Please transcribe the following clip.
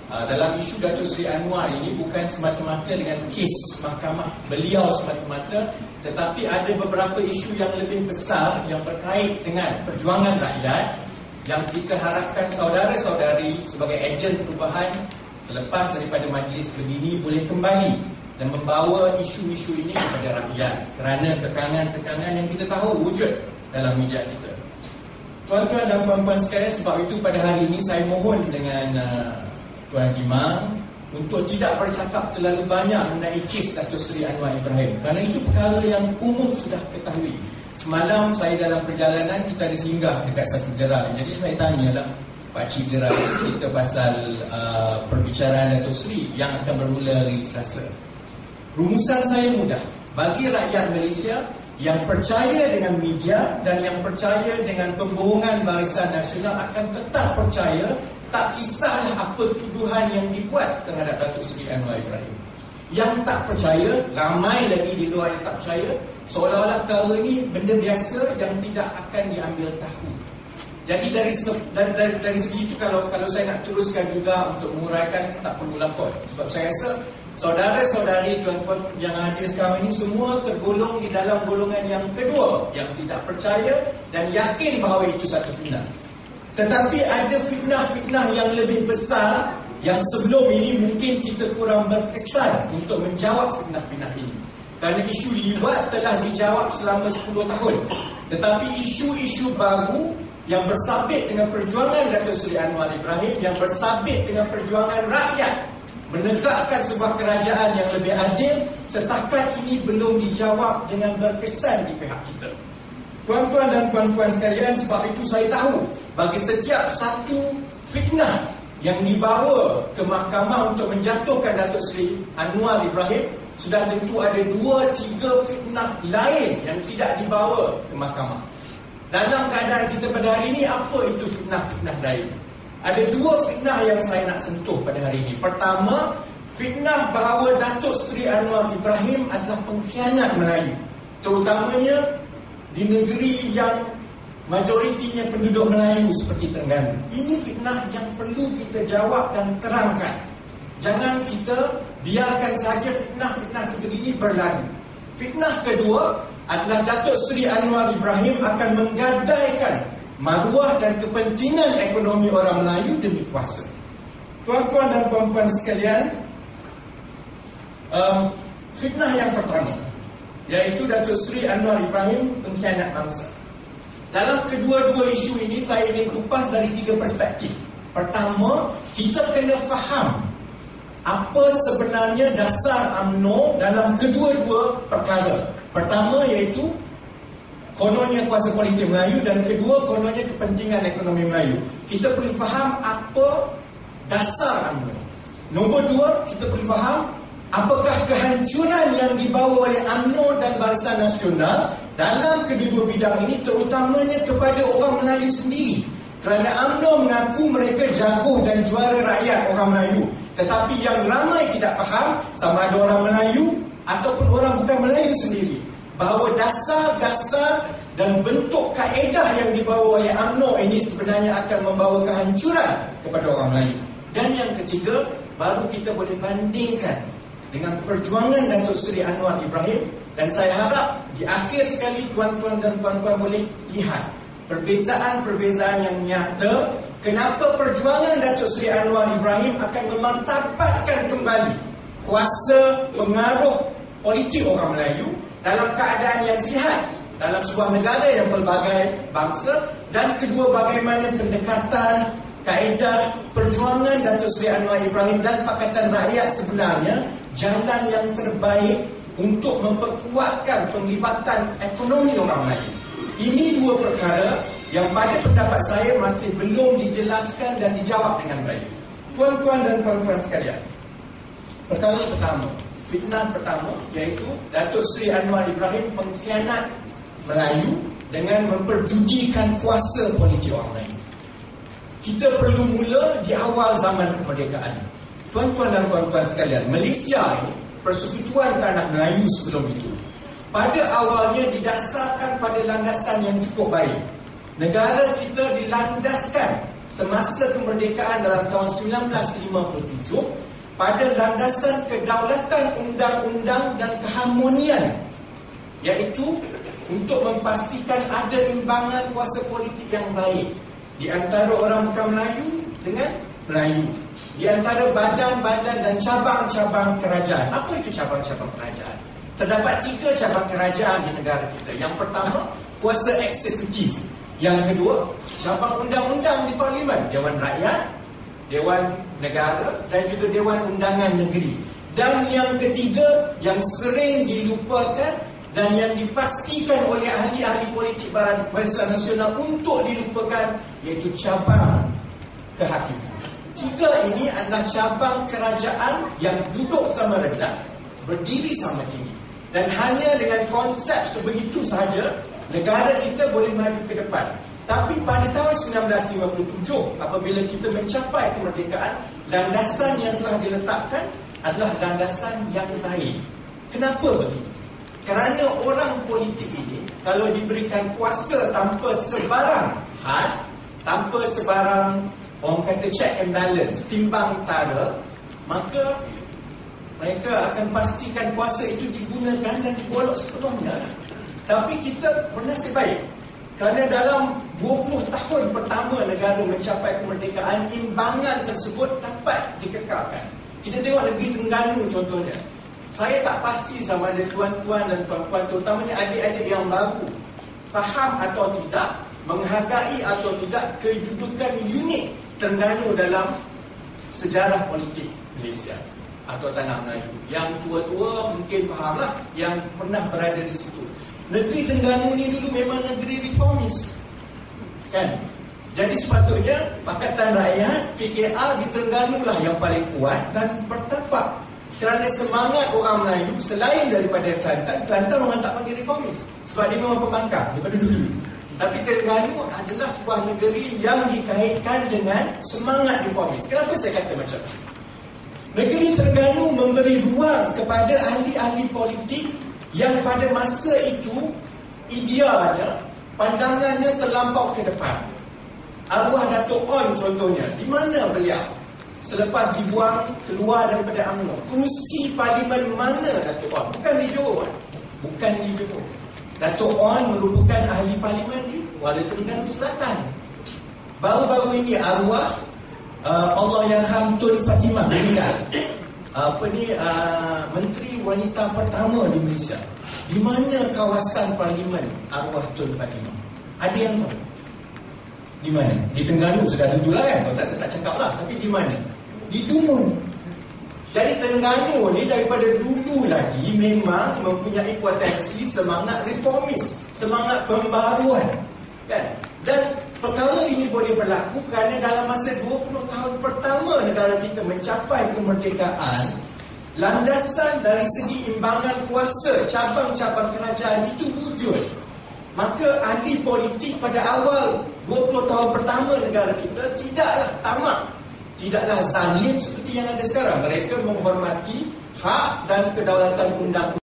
dalam isu Datuk Seri Anwar ini bukan semata-mata dengan kes mahkamah beliau semata-mata, tetapi ada beberapa isu yang lebih besar yang berkait dengan perjuangan rakyat yang kita harapkan saudara-saudari sebagai ejen perubahan selepas daripada majlis begini boleh kembali dan membawa isu-isu ini kepada rakyat kerana tekangan-tekangan yang kita tahu wujud dalam media kita. Tuan-tuan dan puan-puan sekalian, sebab itu pada hari ini saya mohon dengan Tuan Haji Mang untuk tidak bercakap terlalu banyak mengenai kes Datuk Seri Anwar Ibrahim, kerana itu perkara yang umum sudah ketahui. Semalam saya dalam perjalanan, kita ada singgah dekat satu gerai. Jadi saya tanyalah pakcik gerai cerita pasal perbicaraan Datuk Seri yang akan bermula hari Selasa. Rumusan saya mudah. Bagi rakyat Malaysia yang percaya dengan media dan yang percaya dengan pembohongan Barisan Nasional akan tetap percaya, tak kisahlah apa tuduhan yang dibuat terhadap Datuk Seri Anwar Ibrahim. Yang tak percaya, ramai lagi di luar yang tak percaya, seolah-olah perkara ini benda biasa yang tidak akan diambil tahu. Jadi dari segi itu, kalau saya nak teruskan juga untuk menguraikan, tak perlu lapor. Sebab saya rasa saudara-saudari, tuan-tuan yang ada sekarang ini semua tergolong di dalam golongan yang kedua, yang tidak percaya dan yakin bahawa itu satu fitnah. Tetapi ada fitnah-fitnah yang lebih besar yang sebelum ini mungkin kita kurang berkesan untuk menjawab fitnah-fitnah ini. Kerana isu liwat telah dijawab selama 10 tahun. Tetapi isu-isu baru yang bersabit dengan perjuangan Datuk Seri Anwar Ibrahim, yang bersabit dengan perjuangan rakyat menegakkan sebuah kerajaan yang lebih adil, setakat ini belum dijawab dengan berkesan di pihak kita. Tuan-tuan dan puan-puan sekalian, sebab itu saya tahu bagi setiap satu fitnah yang dibawa ke mahkamah untuk menjatuhkan Datuk Seri Anwar Ibrahim, sudah tentu ada 2-3 fitnah lain yang tidak dibawa ke mahkamah. Dalam keadaan kita pada hari ini, apa itu fitnah-fitnah lain? Ada 2 fitnah yang saya nak sentuh pada hari ini. Pertama, fitnah bahawa Datuk Seri Anwar Ibrahim adalah pengkhianat Melayu, terutamanya di negeri yang majoritinya penduduk Melayu seperti Terengganu. Ini fitnah yang perlu kita jawab dan terangkan. Jangan kita biarkan saja fitnah-fitnah sebegini berlalu. Fitnah kedua adalah Datuk Seri Anwar Ibrahim akan menggadaikan maruah dan kepentingan ekonomi orang Melayu demi kuasa. Tuan-tuan dan puan-puan sekalian, fitnah yang pertama, iaitu Datuk Seri Anwar Ibrahim pengkhianat bangsa. Dalam kedua-dua isu ini saya ingin kupas dari 3 perspektif. Pertama, kita kena faham apa sebenarnya dasar UMNO dalam kedua-dua perkara. Pertama iaitu kononnya kuasa politik Melayu, dan kedua kononnya kepentingan ekonomi Melayu. Kita perlu faham apa dasar UMNO. Nombor 2, kita perlu faham apakah kehancuran yang dibawa oleh UMNO dan Barisan Nasional dalam kedua-dua bidang ini, terutamanya kepada orang Melayu sendiri. Kerana UMNO mengaku mereka jago dan juara rakyat orang Melayu. Tetapi yang ramai tidak faham, sama ada orang Melayu ataupun orang bukan Melayu sendiri, bahawa dasar-dasar dan bentuk kaedah yang dibawa oleh UMNO ini sebenarnya akan membawa kehancuran kepada orang Melayu. Dan yang ketiga, baru kita boleh bandingkan dengan perjuangan Datuk Seri Anwar Ibrahim. Dan saya harap di akhir sekali tuan-tuan dan puan-puan boleh lihat perbezaan-perbezaan yang nyata, kenapa perjuangan Datuk Seri Anwar Ibrahim akan memartabatkan kembali kuasa pengaruh politik orang Melayu dalam keadaan yang sihat dalam sebuah negara yang pelbagai bangsa. Dan kedua, bagaimana pendekatan, kaedah perjuangan Datuk Seri Anwar Ibrahim dan Pakatan Rakyat sebenarnya jalan yang terbaik untuk memperkuatkan penglibatan ekonomi orang Melayu. Ini 2 perkara yang pada pendapat saya masih belum dijelaskan dan dijawab dengan baik. Tuan-tuan dan puan-puan sekalian, perkara pertama, fitnah pertama, iaitu Datuk Seri Anwar Ibrahim pengkhianat Melayu dengan memperjudikan kuasa politik orang Melayu. Kita perlu mula di awal zaman kemerdekaan. Tuan-tuan dan puan-puan sekalian, Malaysia ini, Persekutuan Tanah Melayu sebelum itu, pada awalnya didasarkan pada landasan yang cukup baik. Negara kita dilandaskan semasa kemerdekaan dalam tahun 1957 pada landasan kedaulatan undang-undang dan keharmonian, iaitu untuk memastikan ada imbangan kuasa politik yang baik di antara orang bukan Melayu dengan Melayu, di antara badan-badan dan cabang-cabang kerajaan. Apa itu cabang-cabang kerajaan? Terdapat 3 cabang kerajaan di negara kita. Yang pertama, kuasa eksekutif. Yang kedua, cabang undang-undang di Parlimen, Dewan Rakyat, Dewan Negara dan juga Dewan Undangan Negeri. Dan yang ketiga, yang sering dilupakan dan yang dipastikan oleh ahli-ahli politik Barisan Nasional untuk dilupakan, iaitu cabang kehakiman. 3 ini adalah cabang kerajaan yang duduk sama rendah, berdiri sama tinggi. Dan hanya dengan konsep sebegitu sahaja, negara kita boleh maju ke depan. Tapi pada tahun 1957, apabila kita mencapai kemerdekaan, landasan yang telah diletakkan adalah landasan yang baik. Kenapa begitu? Kerana orang politik ini, kalau diberikan kuasa tanpa sebarang had, tanpa sebarang, orang kata check and balance, timbang tara, maka mereka akan pastikan kuasa itu digunakan dan digolok sepenuhnya. Tapi kita bernasib baik, kerana dalam 20 tahun pertama negara mencapai kemerdekaan, imbangan tersebut dapat dikekalkan. Kita tengok negeri Terengganu contohnya. Saya tak pasti sama ada tuan-tuan dan puan-puan, terutamanya adik-adik yang baru, faham atau tidak, menghargai atau tidak kedudukan unik Terengganu dalam sejarah politik Malaysia atau tanah Melayu. Yang tua-tua mungkin fahamlah, yang pernah berada di situ. Negeri Terengganu ni dulu memang negeri reformis, kan? Jadi sepatutnya Pakatan Rakyat, PKR di Terengganu lah yang paling kuat dan bertapak. Kerana semangat orang Melayu, selain daripada Kelantan orang tak panggil reformis, sebab dia memang pembangkang daripada dulu. Tapi Terengganu adalah sebuah negeri yang dikaitkan dengan semangat reformis. Kenapa saya kata macam itu? Negeri Terengganu memberi ruang kepada ahli-ahli politik yang pada masa itu idealnya, pandangannya terlampau ke depan. Arwah Datuk On contohnya, di mana beliau selepas dibuang keluar daripada UMNO? Kerusi parlimen mana Datuk On? Bukan di Johor. Bukan di Johor. Datuk On merupakan ahli parlimen di Kuala Terengganu Selatan. Baru-baru ini arwah Allahyarham Tun Fatimah meninggal. Menteri Wanita pertama di Malaysia. Di mana kawasan parlimen arwah Tun Fatimah? Ada yang tahu? Di mana? Di Terengganu sudah tentulah kan. Kalau tak, saya tak cakap lah. Tapi di mana? Di Dungun. Jadi Terengganu ni daripada dulu lagi memang mempunyai potensi semangat reformis, semangat pembaruan, kan? Dan perkara ini boleh berlaku kerana dalam masa 20 tahun pertama negara kita mencapai kemerdekaan, landasan dari segi imbangan kuasa cabang-cabang kerajaan itu wujud. Maka ahli politik pada awal 20 tahun pertama negara kita tidaklah tamak, tidaklah zalim seperti yang ada sekarang. Mereka menghormati hak dan kedaulatan undang-undang